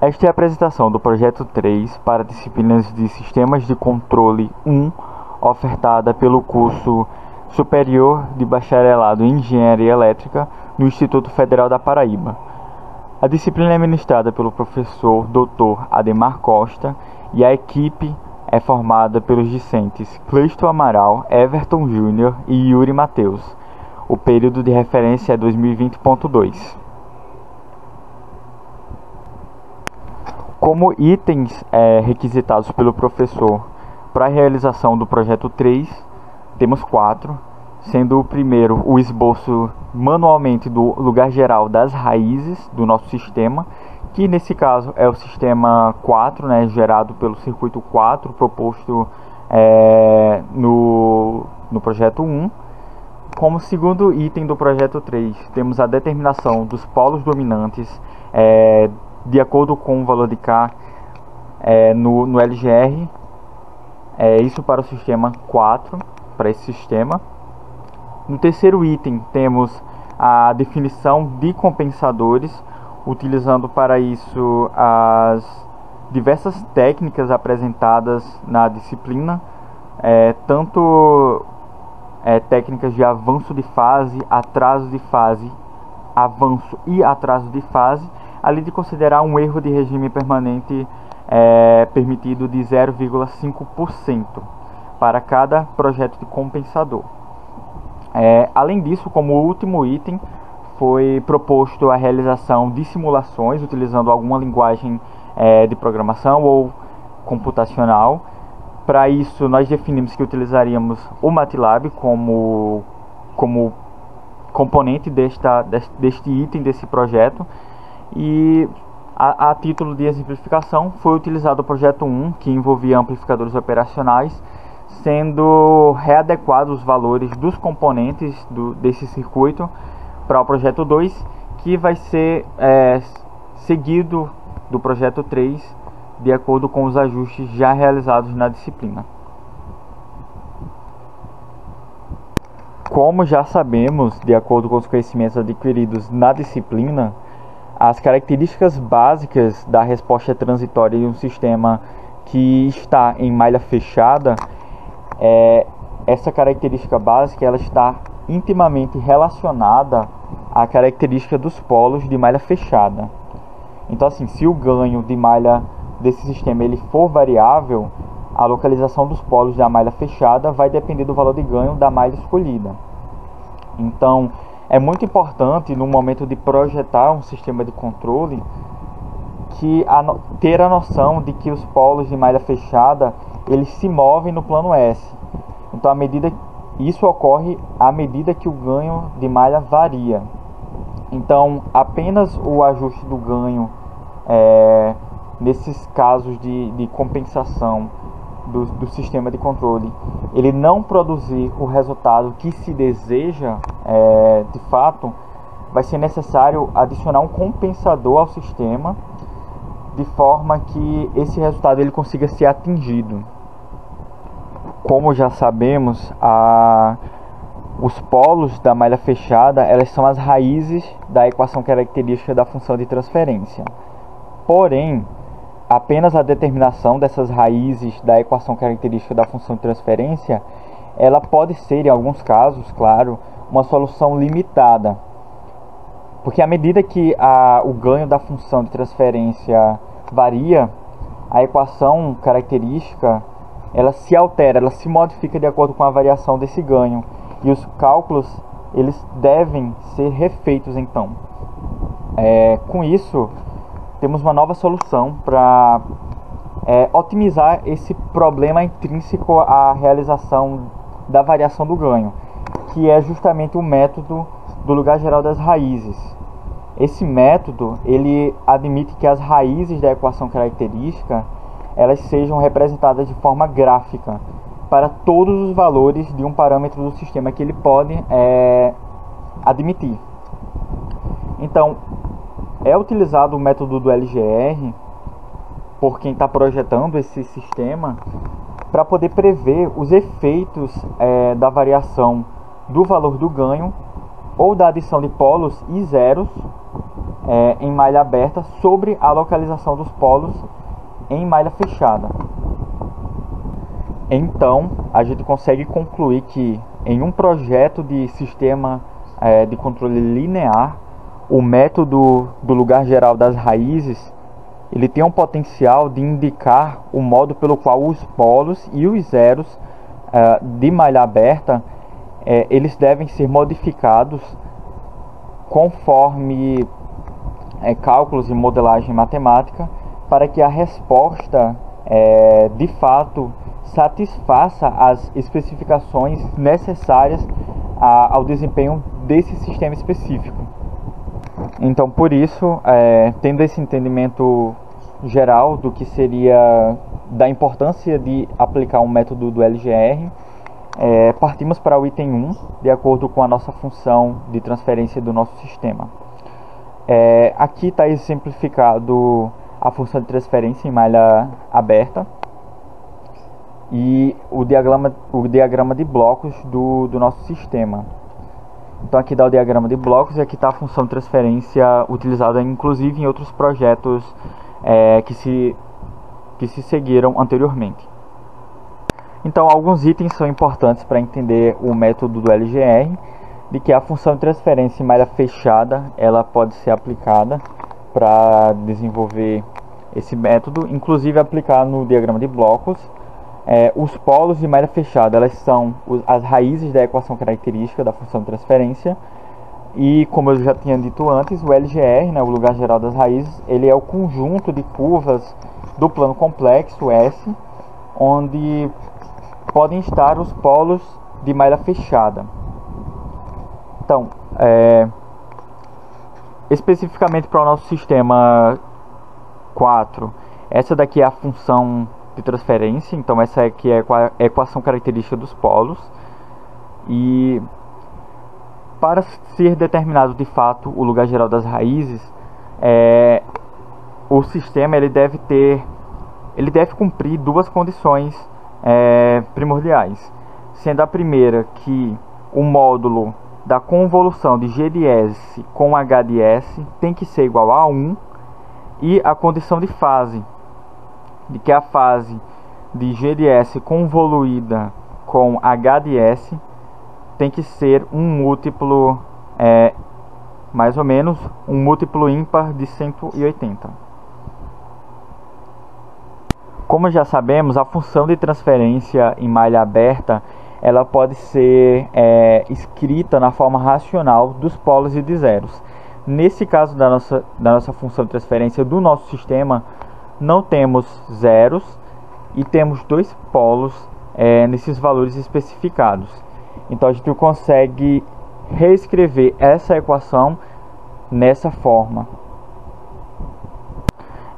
Esta é a apresentação do projeto 3 para disciplinas de Sistemas de Controle 1, ofertada pelo curso Superior de Bacharelado em Engenharia Elétrica no Instituto Federal da Paraíba. A disciplina é ministrada pelo professor Dr. Ademar Costa e a equipe é formada pelos discentes Cleiton Amaral, Everton Júnior e Yuri Matheus. O período de referência é 2020.2. Como itens requisitados pelo professor para a realização do projeto 3, temos 4, sendo o primeiro o esboço manualmente do lugar geral das raízes do nosso sistema, que nesse caso é o sistema 4, gerado pelo circuito 4, proposto no projeto 1. Como segundo item do projeto 3, temos a determinação dos polos dominantes de acordo com o valor de K no LGR, isso para o sistema 4, para esse sistema. No terceiro item temos a definição de compensadores, utilizando para isso as diversas técnicas apresentadas na disciplina, tanto técnicas de avanço de fase, atraso de fase, avanço e atraso de fase, além de considerar um erro de regime permanente permitido de 0,5% para cada projeto de compensador. Além disso, como último item, foi proposto a realização de simulações utilizando alguma linguagem de programação ou computacional. Para isso, nós definimos que utilizaríamos o MATLAB como componente deste item, desse projeto. E a título de exemplificação foi utilizado o projeto 1, que envolvia amplificadores operacionais, sendo readequados os valores dos componentes desse circuito para o projeto 2, que vai ser seguido do projeto 3, de acordo com os ajustes já realizados na disciplina. Como já sabemos, de acordo com os conhecimentos adquiridos na disciplina, as características básicas da resposta transitória de um sistema que está em malha fechada, essa característica básica ela está intimamente relacionada à característica dos polos de malha fechada. Então, assim, se o ganho de malha desse sistema ele for variável, a localização dos polos da malha fechada vai depender do valor de ganho da malha escolhida. Então, é muito importante no momento de projetar um sistema de controle ter a noção de que os polos de malha fechada eles se movem no plano S. Então, isso ocorre à medida que o ganho de malha varia. Então, apenas o ajuste do ganho nesses casos de compensação do sistema de controle, ele não produzir o resultado que se deseja, de fato, vai ser necessário adicionar um compensador ao sistema, de forma que esse resultado ele consiga ser atingido. Como já sabemos, os polos da malha fechada elas são as raízes da equação característica da função de transferência. Porém, apenas a determinação dessas raízes da equação característica da função de transferência, ela pode ser, em alguns casos, claro, uma solução limitada. Porque à medida que o ganho da função de transferência varia, a equação característica ela se altera, ela se modifica de acordo com a variação desse ganho. E os cálculos eles devem ser refeitos então. Com isso, temos uma nova solução para otimizar esse problema intrínseco à realização da variação do ganho, que é justamente o método do lugar geral das raízes. Esse método ele admite que as raízes da equação característica elas sejam representadas de forma gráfica para todos os valores de um parâmetro do sistema que ele pode admitir. Então, é utilizado o método do LGR por quem está projetando esse sistema para poder prever os efeitos da variação do valor do ganho ou da adição de polos e zeros em malha aberta sobre a localização dos polos em malha fechada. Então, a gente consegue concluir que em um projeto de sistema de controle linear, o método do lugar geral das raízes, ele tem um potencial de indicar o modo pelo qual os polos e os zeros de malha aberta eles devem ser modificados conforme cálculos e modelagem matemática, para que a resposta de fato satisfaça as especificações necessárias ao desempenho desse sistema específico. Então, por isso, tendo esse entendimento geral do que seria da importância de aplicar um método do LGR, partimos para o item 1, de acordo com a nossa função de transferência do nosso sistema. Aqui está exemplificado a função de transferência em malha aberta e o diagrama de blocos do nosso sistema. Então aqui dá o diagrama de blocos e aqui está a função de transferência utilizada inclusive em outros projetos que se seguiram anteriormente. Então alguns itens são importantes para entender o método do LGR, de que a função de transferência em malha fechada ela pode ser aplicada para desenvolver esse método, inclusive aplicar no diagrama de blocos. Os polos de malha fechada elas são as raízes da equação característica da função de transferência, e como eu já tinha dito antes, o LGR, o lugar geral das raízes, ele é o conjunto de curvas do plano complexo S, onde podem estar os polos de malha fechada. Então, especificamente para o nosso sistema 4, essa daqui é a função de transferência, então essa aqui é a equação característica dos polos, e para ser determinado de fato o lugar geral das raízes, o sistema ele deve cumprir duas condições primordiais, sendo a primeira que o módulo da convolução de G de S com H de S tem que ser igual a 1, e a condição de fase, de que a fase de G de S convoluída com H de S tem que ser um múltiplo, mais ou menos um múltiplo ímpar de 180. Como já sabemos, a função de transferência em malha aberta ela pode ser escrita na forma racional dos polos e de zeros. Nesse caso da nossa função de transferência do nosso sistema, não temos zeros e temos dois polos nesses valores especificados. Então a gente consegue reescrever essa equação nessa forma.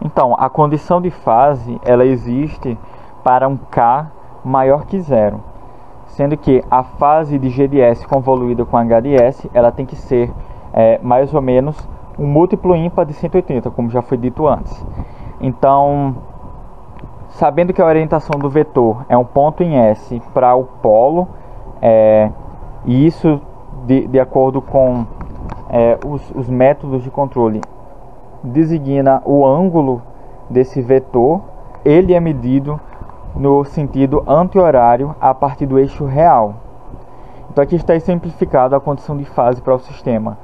Então a condição de fase ela existe para um K maior que zero, sendo que a fase de G de S convoluída com H de S ela tem que ser mais ou menos um múltiplo ímpar de 180, como já foi dito antes. Então, sabendo que a orientação do vetor é um ponto em S para o polo, e isso de acordo com os métodos de controle designa o ângulo desse vetor, ele é medido no sentido anti-horário a partir do eixo real. Então aqui está exemplificado a condição de fase para o sistema.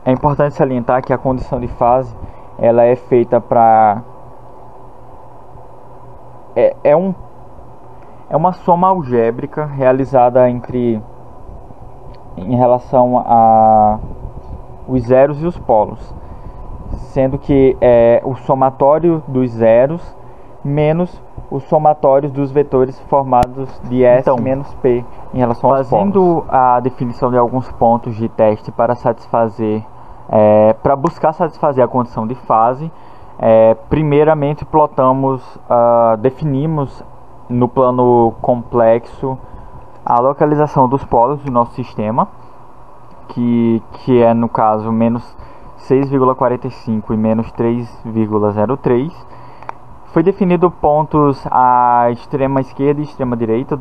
É importante salientar que a condição de fase ela é feita para é uma soma algébrica realizada em relação a os zeros e os polos, sendo que o somatório dos zeros menos os somatórios dos vetores formados de S menos P em relação aos polos. Fazendo a definição de alguns pontos de teste para buscar satisfazer a condição de fase, primeiramente definimos no plano complexo a localização dos polos do nosso sistema, que é no caso menos 6,45 e menos 3,03. Foi definido pontos à extrema esquerda e extrema direita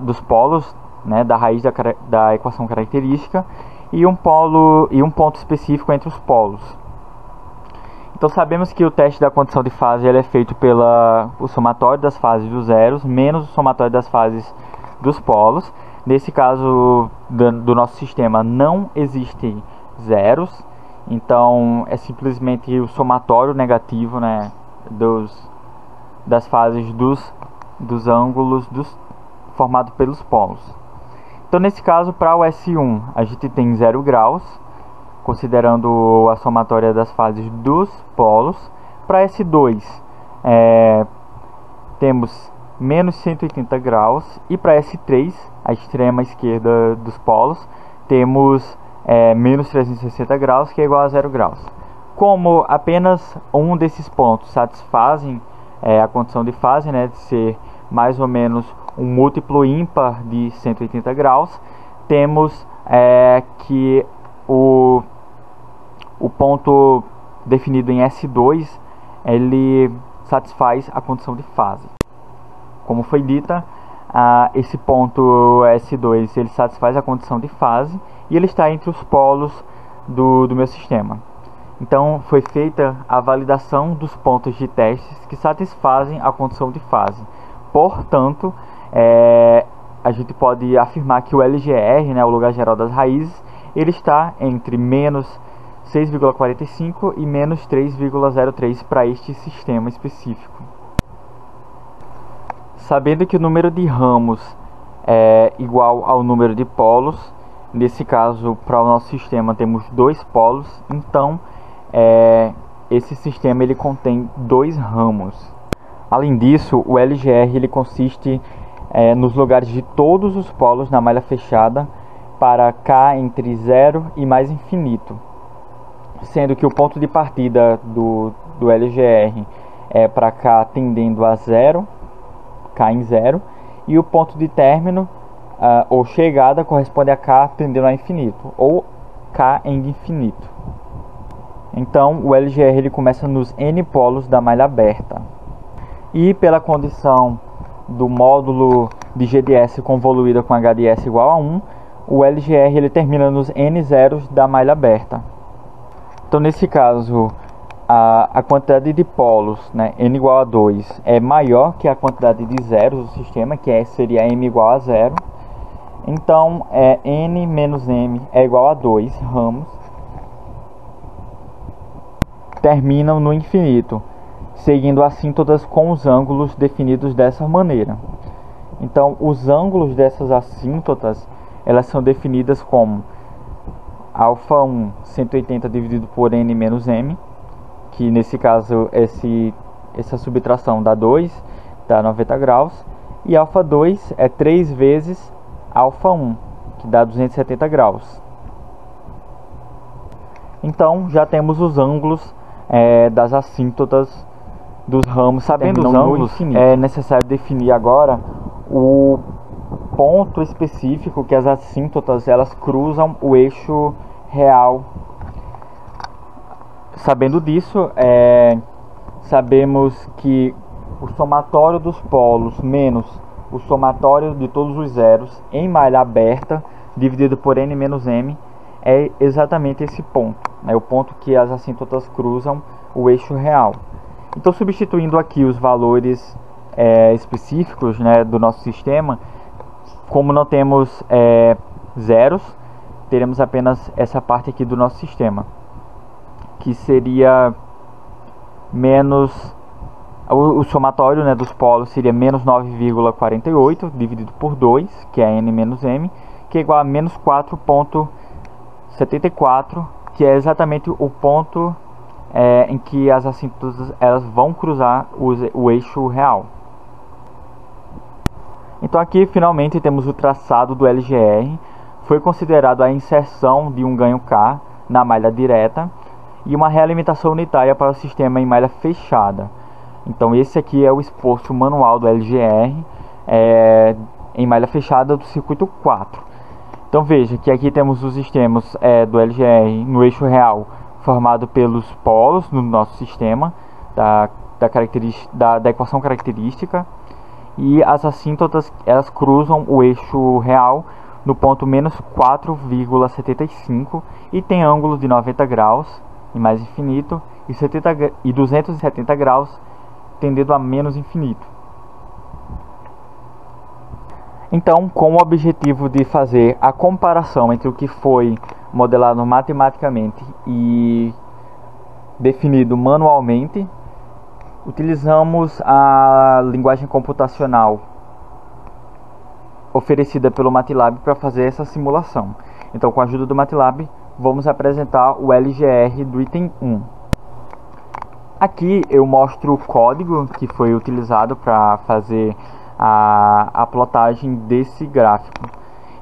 dos polos né, da raiz da equação característica, e um ponto específico entre os polos. Então sabemos que o teste da condição de fase ele é feito o somatório das fases dos zeros menos o somatório das fases dos polos. Nesse caso do nosso sistema não existe zeros, então é simplesmente o somatório negativo, né, das fases dos ângulos formado pelos polos. Então nesse caso, para o S1 a gente tem 0 graus, considerando a somatória das fases dos polos. Para S2 temos menos 180 graus, e para S3, a extrema esquerda dos polos, temos menos 360 graus, que é igual a 0 graus. Como apenas um desses pontos satisfazem a condição de fase, né, de ser mais ou menos um múltiplo ímpar de 180 graus, temos que o ponto definido em S2 ele satisfaz a condição de fase. Como foi dita, esse ponto S2 ele satisfaz a condição de fase e ele está entre os polos do meu sistema. Então foi feita a validação dos pontos de testes que satisfazem a condição de fase. Portanto, a gente pode afirmar que o LGR, né, o lugar geral das raízes, ele está entre menos 6,45 e menos 3,03 para este sistema específico. Sabendo que o número de ramos é igual ao número de polos, nesse caso para o nosso sistema temos 2 polos, então esse sistema ele contém 2 ramos. Além disso, o LGR ele consiste nos lugares de todos os polos na malha fechada para K entre 0 e mais infinito, sendo que o ponto de partida do LGR é para K tendendo a 0, K em 0, e o ponto de término ou chegada corresponde a K tendendo a infinito, ou K em infinito. Então o LGR ele começa nos N polos da malha aberta. E pela condição do módulo de GDS convoluída com HDS igual a 1, o LGR ele termina nos N zeros da malha aberta. Então nesse caso, a quantidade de polos, né, N igual a 2, é maior que a quantidade de zeros do sistema, que seria M igual a 0. Então N menos M é igual a 2 ramos. Terminam no infinito, seguindo assíntotas com os ângulos definidos dessa maneira. Então os ângulos dessas assíntotas elas são definidas como α1 180 dividido por n menos m, que nesse caso essa subtração dá 2, dá 90 graus, e α2 é 3 vezes α1, que dá 270 graus. Então já temos os ângulos das assíntotas dos ramos. Sabendo os ângulos, é necessário definir agora o ponto específico que as assíntotas elas cruzam o eixo real. Sabendo disso, sabemos que o somatório dos polos menos o somatório de todos os zeros em malha aberta dividido por n menos m é exatamente esse ponto, né, o ponto que as assíntotas cruzam o eixo real. Então, substituindo aqui os valores específicos, né, do nosso sistema, como não temos zeros, teremos apenas essa parte aqui do nosso sistema, que seria menos o somatório, né, dos polos seria menos 9,48 dividido por 2, que é n menos m, que é igual a menos 4,74, que é exatamente o ponto em que as assíntotas elas vão cruzar o eixo real. Então aqui finalmente temos o traçado do LGR. Foi considerado a inserção de um ganho K na malha direta e uma realimentação unitária para o sistema em malha fechada. Então esse aqui é o esforço manual do LGR em malha fechada do circuito 4. Então veja que aqui temos os sistemas do LGR no eixo real formado pelos polos no nosso sistema da equação característica, e as assíntotas elas cruzam o eixo real no ponto menos 4,75 e tem ângulos de 90 graus em mais infinito e 270 graus tendendo a menos infinito. Então, com o objetivo de fazer a comparação entre o que foi modelado matematicamente e definido manualmente, utilizamos a linguagem computacional oferecida pelo MATLAB para fazer essa simulação. Então, com a ajuda do MATLAB, vamos apresentar o LGR do item 1. Aqui eu mostro o código que foi utilizado para fazer a plotagem desse gráfico.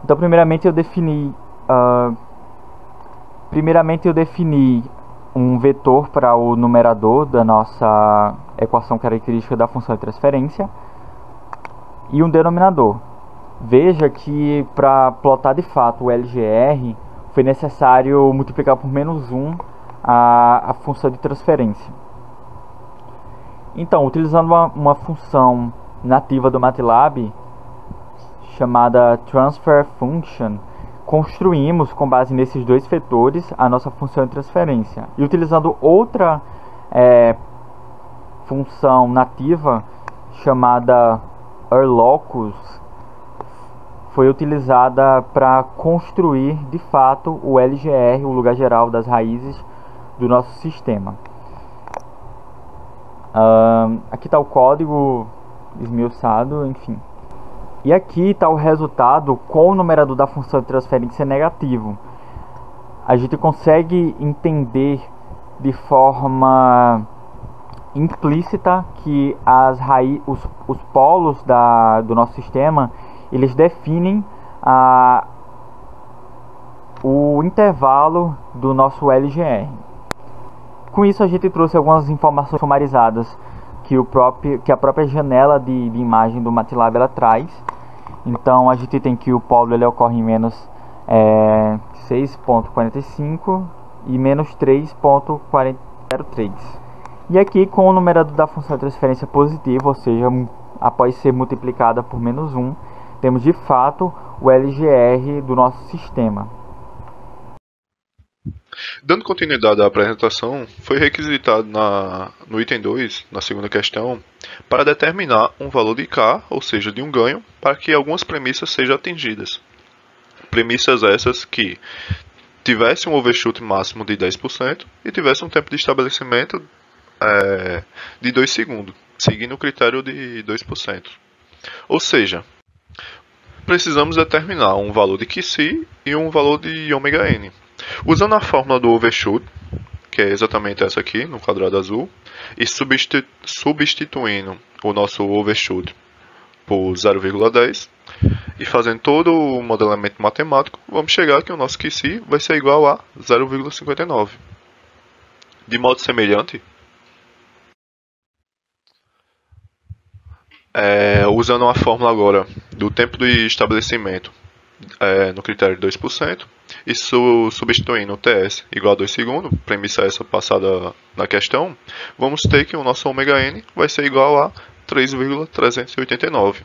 Então, primeiramente eu defini um vetor para o numerador da nossa equação característica da função de transferência e um denominador. Veja que para plotar de fato o LGR foi necessário multiplicar por menos 1 a função de transferência. Então, utilizando uma função nativa do MATLAB chamada Transfer Function, construímos com base nesses dois vetores a nossa função de transferência. E utilizando outra função nativa chamada Erlocus, foi utilizada para construir de fato o LGR, o lugar geral das raízes do nosso sistema. Aqui está o código esmiuçado, enfim. E aqui está o resultado com o numerador da função de transferência negativo. A gente consegue entender de forma implícita que os polos do nosso sistema eles definem o intervalo do nosso LGR. Com isso a gente trouxe algumas informações sumarizadas que a própria janela de imagem do MATLAB ela traz. Então a gente tem que o polo ele ocorre em menos 6,45 e menos 3,403. E aqui com o numerador da função de transferência positivo, ou seja, após ser multiplicada por menos 1, temos de fato o LGR do nosso sistema. Dando continuidade à apresentação, foi requisitado no item 2, na segunda questão, para determinar um valor de K, ou seja, de um ganho, para que algumas premissas sejam atingidas. Premissas essas que tivesse um overshoot máximo de 10% e tivesse um tempo de estabelecimento de 2 segundos, seguindo o critério de 2%. Ou seja, precisamos determinar um valor de QC e um valor de ômega-n. Usando a fórmula do overshoot, que é exatamente essa aqui, no quadrado azul, e substituindo o nosso overshoot por 0,10 e fazendo todo o modelamento matemático, vamos chegar que o nosso QC vai ser igual a 0,59. De modo semelhante, usando a fórmula agora do tempo de estabelecimento no critério de 2%, e substituindo o TS igual a 2 segundos, premissa essa passada na questão, vamos ter que o nosso ômega-n vai ser igual a 3,389.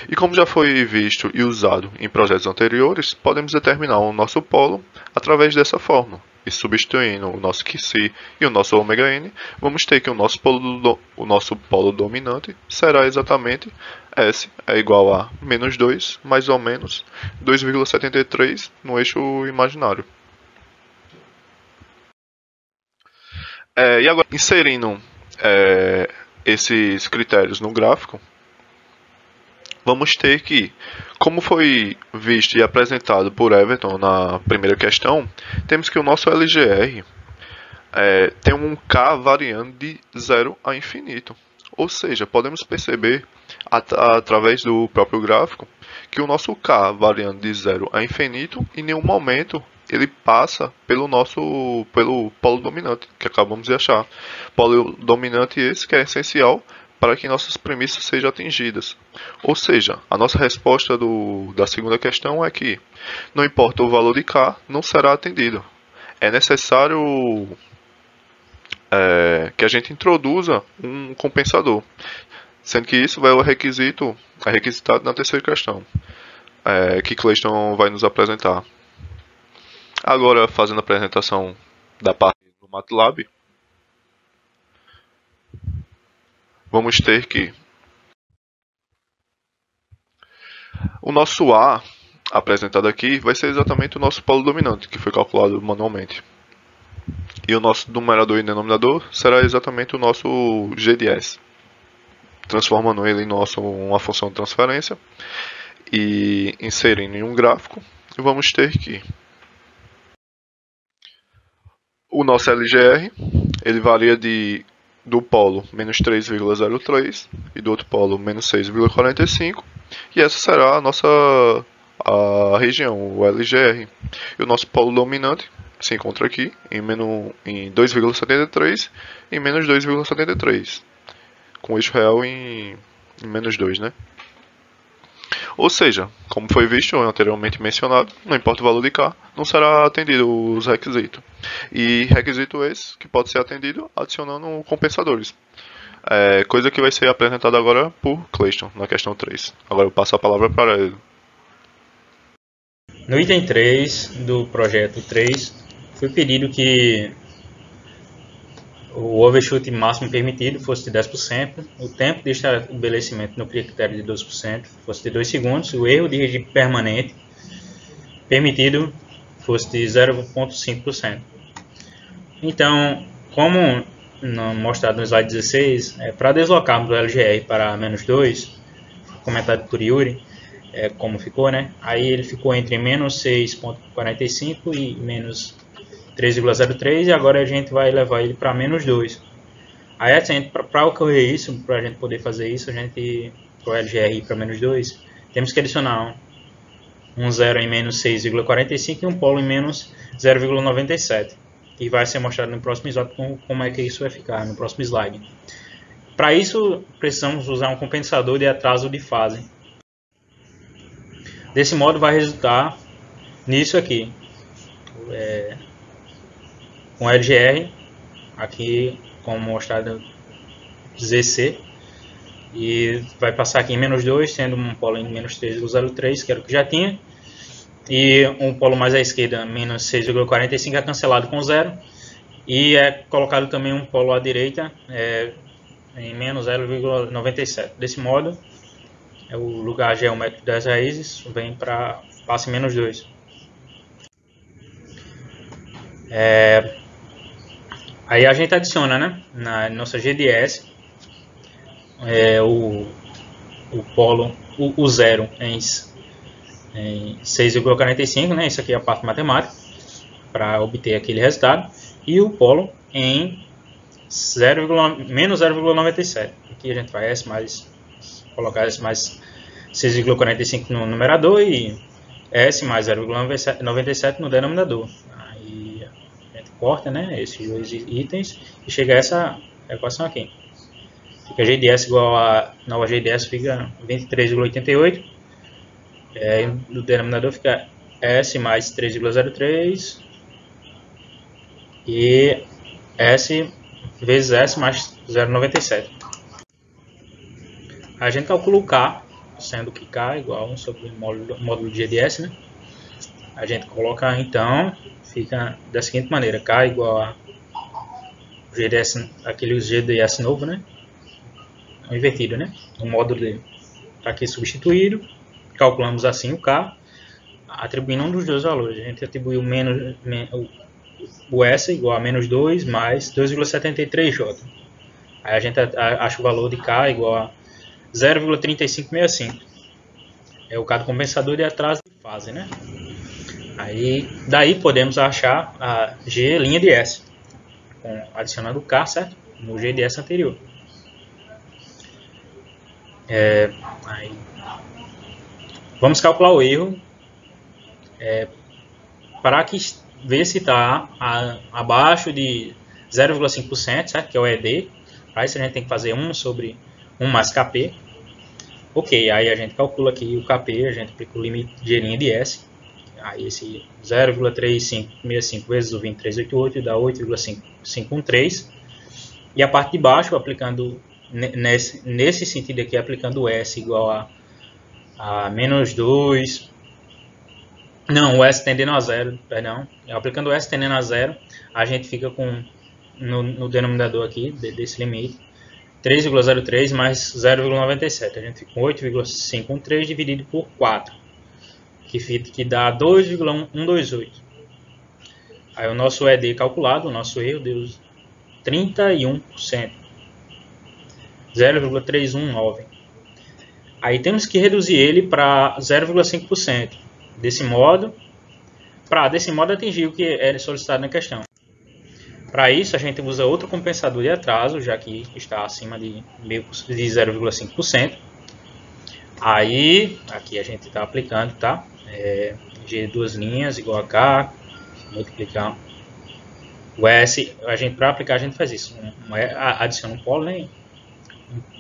E como já foi visto e usado em projetos anteriores, podemos determinar o nosso polo através dessa fórmula. E substituindo o nosso QC e o nosso ômega-n, vamos ter que o nosso polo dominante será exatamente S é igual a menos 2 mais ou menos 2,73 no eixo imaginário. E agora, inserindo esses critérios no gráfico, vamos ter que, como foi visto e apresentado por Everton na primeira questão, temos que o nosso LGR tem um K variando de 0 a infinito. Ou seja, podemos perceber através do próprio gráfico que o nosso K variando de 0 a infinito, em nenhum momento ele passa pelo polo dominante, que acabamos de achar. Polo dominante esse que é essencial para que nossas premissas sejam atingidas. Ou seja, a nossa resposta da segunda questão é que não importa o valor de K, não será atendido. É necessário que a gente introduza um compensador. Sendo que isso é requisitado na terceira questão, que Cleiston vai nos apresentar. Agora, fazendo a apresentação da parte do MATLAB, vamos ter que o nosso A apresentado aqui vai ser exatamente o nosso polo dominante, que foi calculado manualmente. E o nosso numerador e denominador será exatamente o nosso GDS, transformando ele em uma função de transferência e inserindo em um gráfico. E vamos ter que o nosso LGR ele varia do polo menos 3,03 e do outro polo menos 6,45, e essa será a região, o LGR. E o nosso polo dominante se encontra aqui em 2,73 e menos 2,73, com eixo real em menos 2, né? Ou seja, como foi visto anteriormente mencionado, não importa o valor de K, não será atendido os requisitos. E requisito esse que pode ser atendido adicionando compensadores. Coisa que vai ser apresentada agora por Cleiston, na questão 3. Agora eu passo a palavra para ele. No item 3 do projeto 3, foi pedido que o overshoot máximo permitido fosse de 10%, o tempo de estabelecimento no critério de 12% fosse de 2 segundos, o erro de regime permanente permitido fosse de 0,5%. Então, como mostrado no slide 16, para deslocarmos o LGR para menos 2, comentado por Yuri, como ficou, né? Aí ele ficou entre menos 6,45 e menos 3,03, e agora a gente vai levar ele para menos 2. Aí, para ocorrer isso, para a gente poder fazer isso, para o LGR para menos 2, temos que adicionar um zero em menos 6,45 e um polo em menos 0,97, que vai ser mostrado no próximo slide como é que isso vai ficar, no próximo slide. Para isso, precisamos usar um compensador de atraso de fase. Desse modo, vai resultar nisso aqui. Com LGR, aqui como mostrado ZC, e vai passar aqui em menos 2, sendo um polo em menos 3,03, que era o que já tinha, e um polo mais à esquerda, menos 6,45, é cancelado com zero, e é colocado também um polo à direita em menos 0,97. Desse modo, o lugar geométrico das raízes passa em menos 2. Aí a gente adiciona, né, na nossa GDS o polo, o zero em 6,45, né, isso aqui é a parte matemática, para obter aquele resultado, e o polo em menos 0,97. Aqui a gente vai colocar S mais 6,45 no numerador e S mais 0,97 no denominador. Corta, né, esses dois itens e chega a essa equação aqui. Fica GDS igual a nova GDS fica 23,88. No denominador fica S mais 3,03 e S vezes S mais 0,97. A gente calcula o K, sendo que K é igual a 1 sobre o módulo de GDS, né? A gente coloca então, fica da seguinte maneira: K igual a GDS, aquele GDS novo, né? Invertido, né? O módulo dele está aqui substituído. Calculamos assim o K, atribuindo um dos dois valores. A gente atribuiu o S igual a menos 2 mais 2,73J. Aí a gente acha o valor de K igual a 0,3565. É o K do compensador de atraso de fase, né? Aí, daí podemos achar a G' de S, adicionando o K, certo? No GDS anterior. Aí, vamos calcular o erro para ver se está abaixo de 0,5%, certo? Que é o ED. Para isso a gente tem que fazer 1 sobre 1 mais KP. Ok, aí a gente calcula aqui o KP, a gente aplica o limite G' de S. Aí esse 0,3565 vezes o 2388 dá 8,513. E a parte de baixo, aplicando nesse sentido aqui, aplicando o S igual a menos 2, não, o S tendendo a 0, perdão, aplicando o S tendendo a 0, a gente fica com, no denominador aqui, desse limite, 3,03 mais 0,97, a gente fica com 8,513 dividido por 4, que dá 2,128. Aí o nosso ED calculado, o nosso erro deu 31%, 0,319. Aí temos que reduzir ele para 0,5%. Desse modo, atingir o que é solicitado na questão. Para isso, a gente usa outro compensador de atraso, já que está acima de 0,5%. Aí, aqui a gente está aplicando, tá? G duas linhas igual a K, multiplicar o S. Para aplicar, a gente faz isso. Adiciona um polo, né?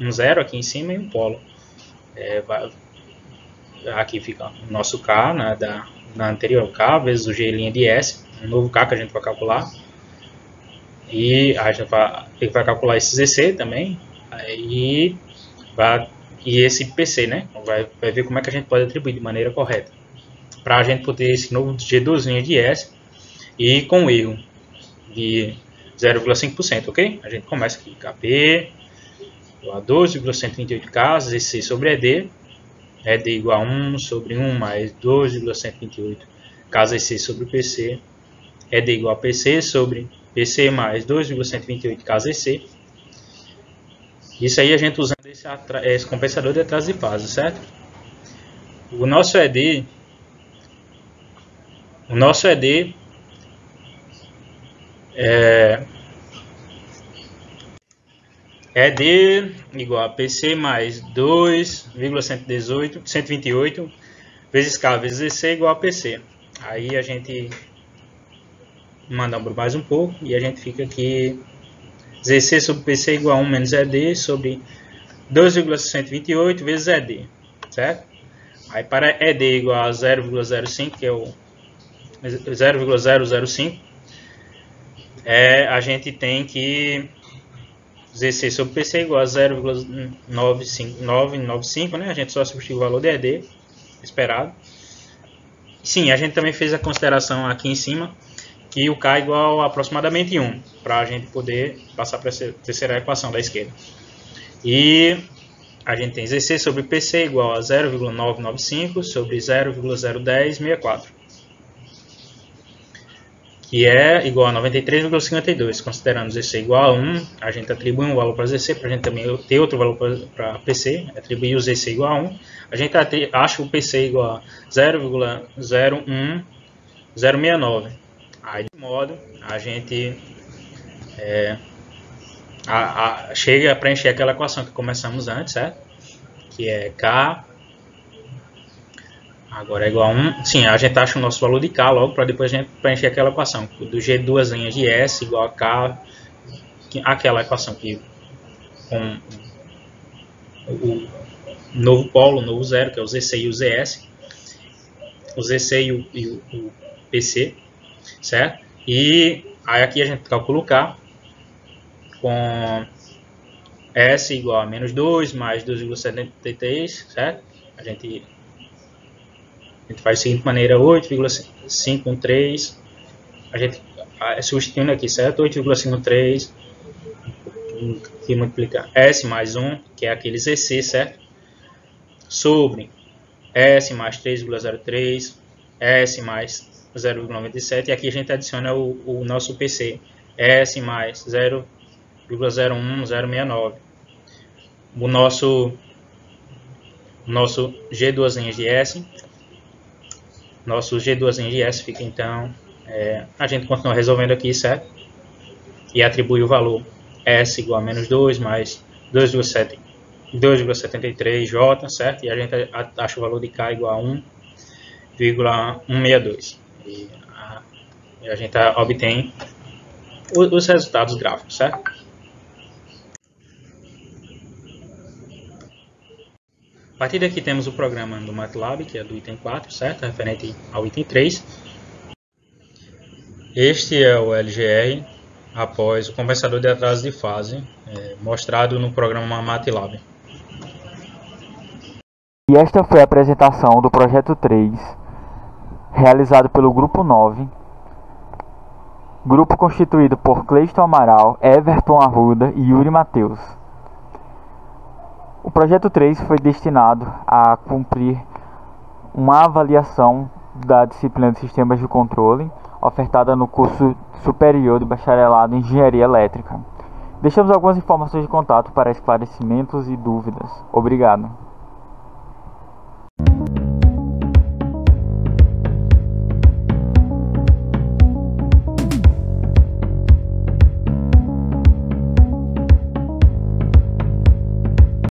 Um zero aqui em cima e um polo. Aqui fica o nosso K, na anterior K, vezes o G' de S, um novo K que a gente vai calcular. E a gente vai calcular esse ZC também, e esse PC, né? Vai ver como é que a gente pode atribuir de maneira correta. Para a gente poder esse novo G2' de S e com erro de 0,5%, ok? A gente começa aqui, KP igual a 12,128K, ZC sobre ED, ED igual a 1 sobre 1 mais 2,128 KZC sobre PC, ED igual a PC sobre PC mais 2,128 KZC. Isso aí a gente usando esse compensador de atraso de fase, certo? O nosso ED é ED igual a PC mais 2,128 vezes K vezes ZC igual a PC. Aí a gente manda mais um pouco e a gente fica aqui ZC sobre PC igual a 1 menos ED sobre 2,128 vezes ED, certo? Aí para ED igual a 0,05, que é o 0,005, a gente tem que ZC sobre PC igual a 0,995, né? A gente só substitui o valor de ED esperado. Sim, a gente também fez a consideração aqui em cima que o K é igual a aproximadamente 1, para a gente poder passar para a terceira equação da esquerda. E a gente tem ZC sobre PC igual a 0,995 sobre 0,01064, que é igual a 93,52. Considerando ZC igual a 1, a gente atribui um valor para ZC, para a gente também ter outro valor para PC, atribuir o ZC igual a 1. A gente acha o PC igual a 0,01069. Aí, de modo, a gente chega a preencher aquela equação que começamos antes, certo? Que é K agora é igual a 1. Sim, a gente acha o nosso valor de K logo para depois a gente preencher aquela equação. Do G duas linhas de S igual a K, aquela equação que com o novo polo, o novo zero, que é o ZC e o ZS. O ZC e o PC, certo? E aí aqui a gente calcula o K com S igual a menos 2 mais 2,73, certo? A gente faz da seguinte maneira, 8,513, a gente substituindo aqui, certo? 8,53 que multiplica S mais 1, que é aquele ZC, certo? Sobre S mais 3,03, S mais 0,97, e aqui a gente adiciona o nosso PC, S mais 0,01069. O nosso G duas linhas de S, nosso G duas linhas de S fica então, a gente continua resolvendo aqui, certo? E atribui o valor S igual a menos 2 mais 2,73J, certo? E a gente acha o valor de K igual a 1,162. E a gente obtém os resultados gráficos, certo? A partir daqui temos o programa do MATLAB, que é do item 4, certo? Referente ao item 3. Este é o LGR após o compensador de atraso de fase, mostrado no programa MATLAB. E esta foi a apresentação do projeto 3, realizado pelo Grupo 9, grupo constituído por Cleiston Amaral, Everton Arruda e Yuri Matheus. O projeto 3 foi destinado a cumprir uma avaliação da disciplina de Sistemas de Controle, ofertada no curso superior de bacharelado em Engenharia Elétrica. Deixamos algumas informações de contato para esclarecimentos e dúvidas. Obrigado.